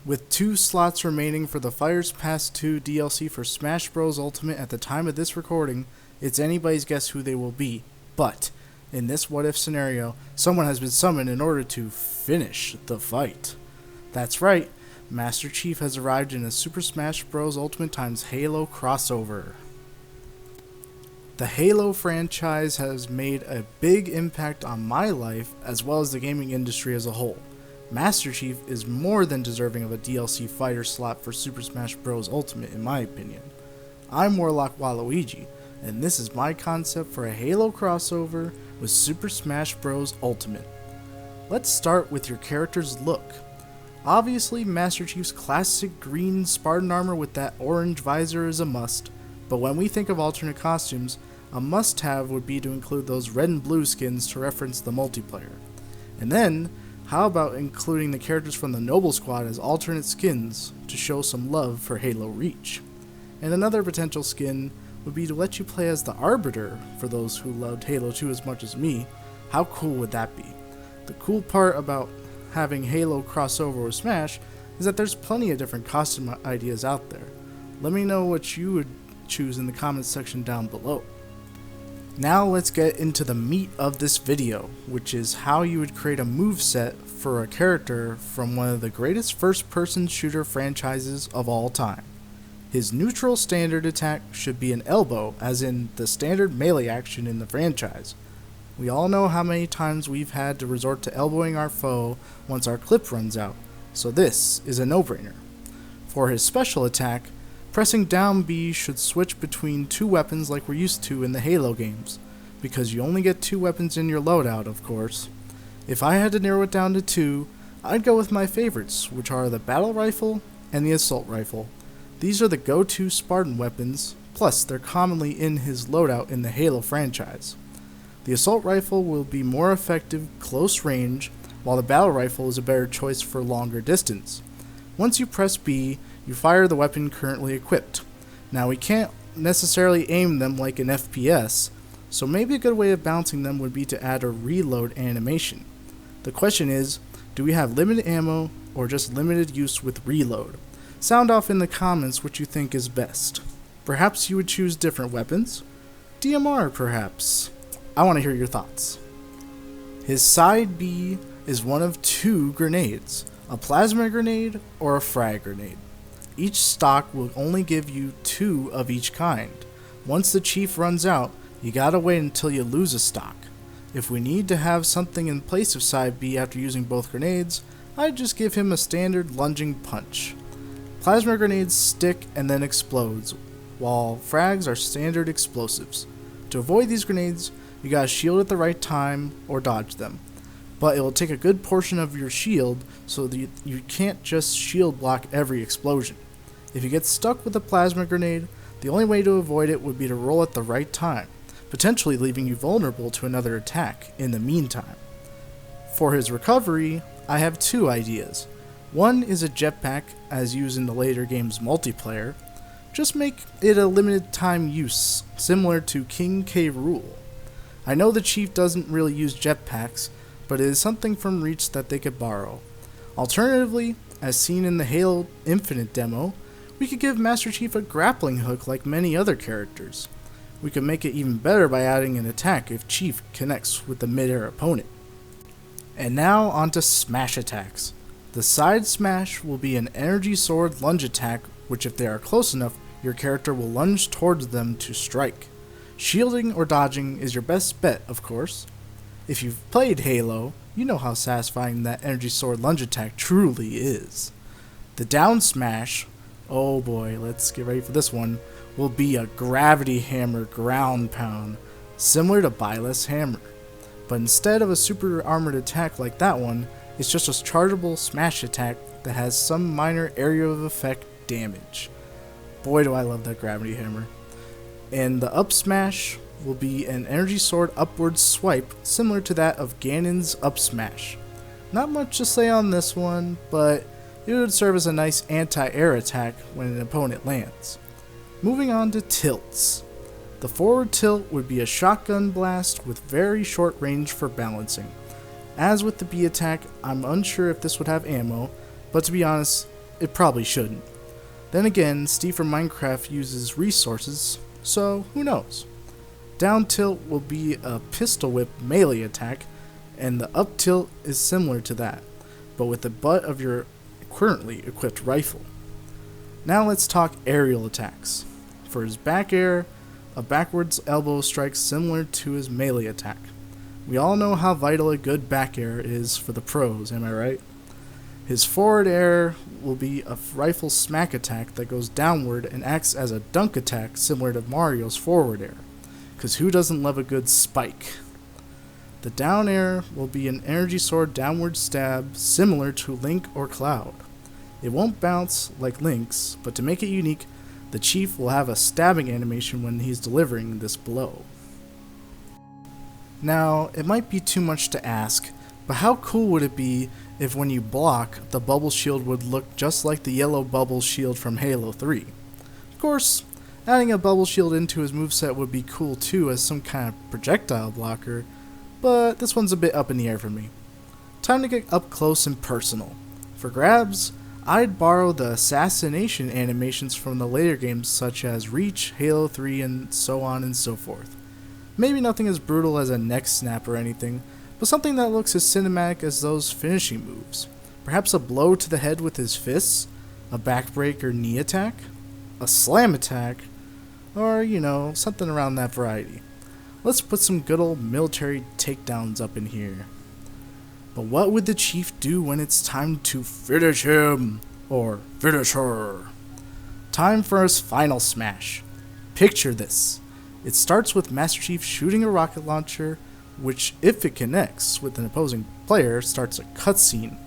With 2 slots remaining for the Fires Past 2 DLC for Smash Bros. Ultimate at the time of this recording, it's anybody's guess who they will be. But, in this what-if scenario, someone has been summoned in order to finish the fight. That's right, Master Chief has arrived in a Super Smash Bros. Ultimate x Halo crossover. The Halo franchise has made a big impact on my life as well as the gaming industry as a whole. Master Chief is more than deserving of a DLC fighter slot for Super Smash Bros. Ultimate in my opinion. I'm Warlock Waluigi, and this is my concept for a Halo crossover with Super Smash Bros. Ultimate. Let's start with your character's look. Obviously, Master Chief's classic green Spartan armor with that orange visor is a must, but when we think of alternate costumes, a must-have would be to include those red and blue skins to reference the multiplayer. And then, how about including the characters from the Noble Squad as alternate skins to show some love for Halo Reach? And another potential skin would be to let you play as the Arbiter for those who loved Halo 2 as much as me. How cool would that be? The cool part about having Halo crossover with Smash is that there's plenty of different costume ideas out there. Let me know what you would choose in the comments section down below. Now let's get into the meat of this video, which is how you would create a moveset for a character from one of the greatest first-person shooter franchises of all time. His neutral standard attack should be an elbow, as in the standard melee action in the franchise. We all know how many times we've had to resort to elbowing our foe once our clip runs out, so this is a no-brainer. For his special attack, pressing down B should switch between 2 weapons like we're used to in the Halo games, because you only get 2 weapons in your loadout, of course. If I had to narrow it down to 2, I'd go with my favorites, which are the battle rifle and the assault rifle. These are the go-to Spartan weapons, plus they're commonly in his loadout in the Halo franchise. The assault rifle will be more effective close range, while the battle rifle is a better choice for longer distance. Once you press B, you fire the weapon currently equipped. Now we can't necessarily aim them like an FPS, so maybe a good way of balancing them would be to add a reload animation. The question is, do we have limited ammo or just limited use with reload? Sound off in the comments what you think is best. Perhaps you would choose different weapons? DMR perhaps? I want to hear your thoughts. His side B is one of 2 grenades, a plasma grenade or a frag grenade. Each stock will only give you 2 of each kind. Once the Chief runs out, you gotta wait until you lose a stock. If we need to have something in place of side B after using both grenades, I'd just give him a standard lunging punch. Plasma grenades stick and then explodes, while frags are standard explosives. To avoid these grenades, you gotta shield at the right time or dodge them. But it will take a good portion of your shield, so that you can't just shield block every explosion. If you get stuck with a plasma grenade, the only way to avoid it would be to roll at the right time, potentially leaving you vulnerable to another attack in the meantime. For his recovery, I have 2 ideas. One is a jetpack, as used in the later game's multiplayer. Just make it a limited time use, similar to King K. Rool. I know the Chief doesn't really use jetpacks, but it is something from Reach that they could borrow. Alternatively, as seen in the Halo Infinite demo, we could give Master Chief a grappling hook like many other characters. We could make it even better by adding an attack if Chief connects with the mid-air opponent. And now onto smash attacks. The side smash will be an energy sword lunge attack, which if they are close enough, your character will lunge towards them to strike. Shielding or dodging is your best bet, of course. If you've played Halo, you know how satisfying that energy sword lunge attack truly is. The down smash, oh boy, let's get ready for this one, will be a gravity hammer ground pound, similar to Byleth's hammer. But instead of a super armored attack like that one, it's just a chargeable smash attack that has some minor area of effect damage. Boy do I love that gravity hammer. And the up smash will be an energy sword upward swipe similar to that of Ganon's up smash. Not much to say on this one, but it would serve as a nice anti-air attack when an opponent lands. Moving on to tilts. The forward tilt would be a shotgun blast with very short range for balancing. As with the B attack, I'm unsure if this would have ammo, but to be honest, it probably shouldn't. Then again, Steve from Minecraft uses resources, so who knows? Down tilt will be a pistol whip melee attack, and the up tilt is similar to that, but with the butt of your currently equipped rifle. Now let's talk aerial attacks. For his back air, a backwards elbow strike similar to his melee attack. We all know how vital a good back air is for the pros, am I right? His forward air will be a rifle smack attack that goes downward and acts as a dunk attack similar to Mario's forward air, cause who doesn't love a good spike? The down air will be an energy sword downward stab similar to Link or Cloud. It won't bounce like Link's, but to make it unique, the Chief will have a stabbing animation when he's delivering this blow. Now, it might be too much to ask, but how cool would it be if when you block, the bubble shield would look just like the yellow bubble shield from Halo 3? Of course, adding a bubble shield into his moveset would be cool too as some kind of projectile blocker, but this one's a bit up in the air for me. Time to get up close and personal. For grabs, I'd borrow the assassination animations from the later games such as Reach, Halo 3, and so on and so forth. Maybe nothing as brutal as a neck snap or anything, but something that looks as cinematic as those finishing moves. Perhaps a blow to the head with his fists, a backbreak or knee attack, a slam attack, or, something around that variety. Let's put some good old military takedowns up in here. But what would the Chief do when it's time to finish him, or finish her? Time for his final smash. Picture this. It starts with Master Chief shooting a rocket launcher, which, if it connects with an opposing player, starts a cutscene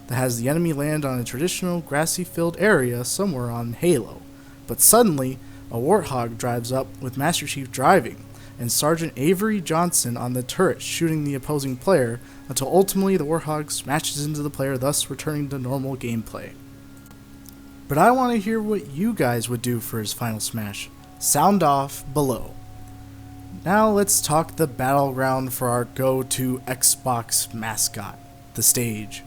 that has the enemy land on a traditional grassy-filled area somewhere on Halo. But suddenly, a Warthog drives up with Master Chief driving, and Sergeant Avery Johnson on the turret shooting the opposing player until ultimately the Warthog smashes into the player, thus returning to normal gameplay. But I want to hear what you guys would do for his final smash. Sound off below. Now let's talk the battleground for our go-to Xbox mascot, the stage.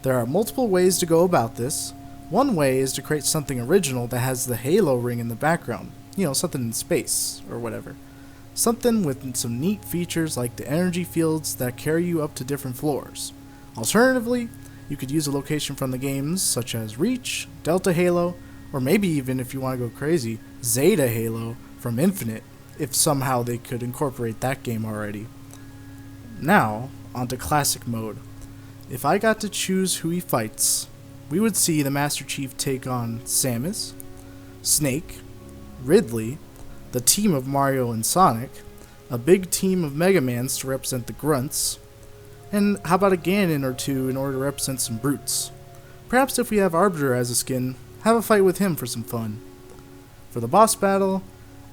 There are multiple ways to go about this. One way is to create something original that has the Halo ring in the background, something in space or whatever. Something with some neat features like the energy fields that carry you up to different floors. Alternatively, you could use a location from the games such as Reach, Delta Halo, or maybe even, if you want to go crazy, Zeta Halo from Infinite, if somehow they could incorporate that game already. Now, onto classic mode. If I got to choose who he fights, we would see the Master Chief take on Samus, Snake, Ridley, the team of Mario and Sonic, a big team of Mega Mans to represent the grunts, and how about a Ganon or two in order to represent some brutes. Perhaps if we have Arbiter as a skin, have a fight with him for some fun. For the boss battle,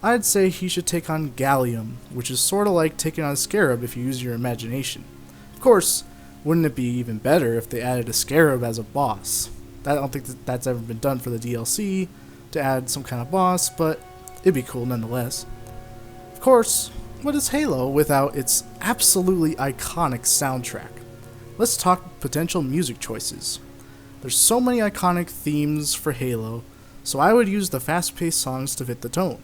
I'd say he should take on Gallium, which is sorta like taking on a Scarab if you use your imagination. Of course, wouldn't it be even better if they added a Scarab as a boss? I don't think that's ever been done for the DLC, to add some kind of boss, but it'd be cool nonetheless. Of course, what is Halo without its absolutely iconic soundtrack? Let's talk potential music choices. There's so many iconic themes for Halo, so I would use the fast-paced songs to fit the tone.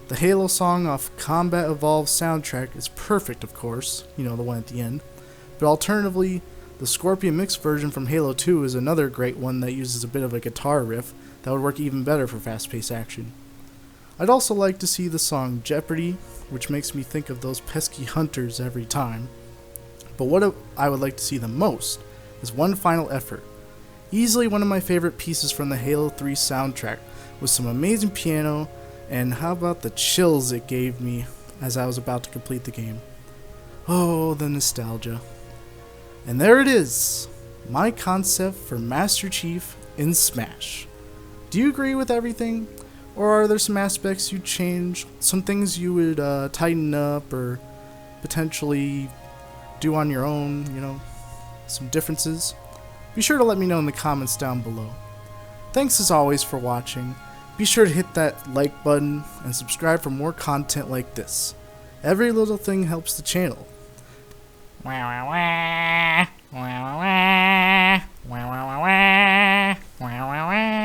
The Halo song off Combat Evolved soundtrack is perfect, of course, the one at the end, but alternatively, the Scorpion Mix version from Halo 2 is another great one that uses a bit of a guitar riff that would work even better for fast-paced action. I'd also like to see the song Jeopardy, which makes me think of those pesky hunters every time. But what I would like to see the most is One Final Effort. Easily one of my favorite pieces from the Halo 3 soundtrack, with some amazing piano, and how about the chills it gave me as I was about to complete the game. Oh, the nostalgia. And there it is, my concept for Master Chief in Smash. Do you agree with everything? Or are there some aspects you'd change, some things you would tighten up or potentially do on your own, some differences? Be sure to let me know in the comments down below. Thanks as always for watching. Be sure to hit that like button and subscribe for more content like this. Every little thing helps the channel. Wah, wah, wah. Wah, wah, wah. Wah, wah, wah, wah. Wah, wah, wah.